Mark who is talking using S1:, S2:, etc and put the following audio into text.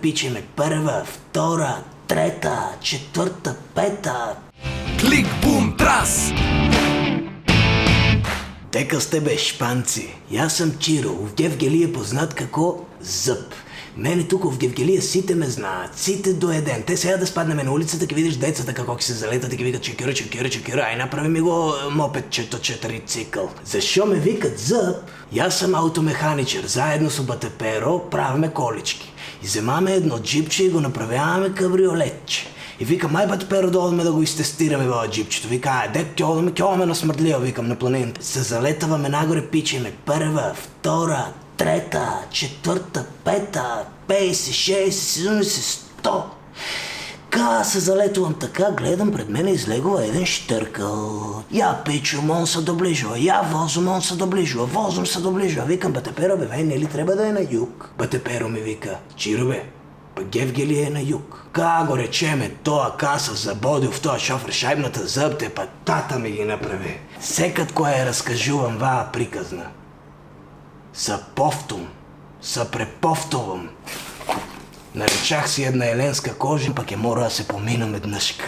S1: пичеме първа, втора, трета, четвърта, пета.
S2: Клик, бум, трас!
S1: Дека сте бе, шпанци. Аз съм Чиро, в Гевгелия познат како Зъб. Мене тук в Гевгелия сите ме знаят, сите до еден. Те сега да спаднеме на улицата, ки видиш децата како се залетат и ки викат чекира, ай направи ми го мопедчето 4 цикъл. Защо ме викат Зъб? Аз съм автомеханичер, заедно с Батеперо правиме колички. И вземаме едно джипче и го направяваме кабриолетче. И викам, ай Батеперо, дойдеме да го изтестираме във джипчето. Вика, дек кьоламе на смърдлива, викам, на планината. Се залетаваме нагоре, пичеме първа, втора, трета, четвърта, пета, 50, 60, 70, 100. Ка се залетувам така, гледам пред мене излегува един щъркъл. Я пичу, мон се доближува, я возу, мон се доближува, возум се доближува. Викам, Батеперо, бе, нели трябва да е на юг? Батеперо ми вика, Чиро бе, Гевгелия е на юг. Ка го речеме, тоя каса забодил в тоя шофер шайбната зъб, те па тата ми ги направи. Секът кое е разкажувам ваа приказна. Са повтум, са преповтувам. Наречах си една еленска кожа, пък е мора да се поминам еднъжка.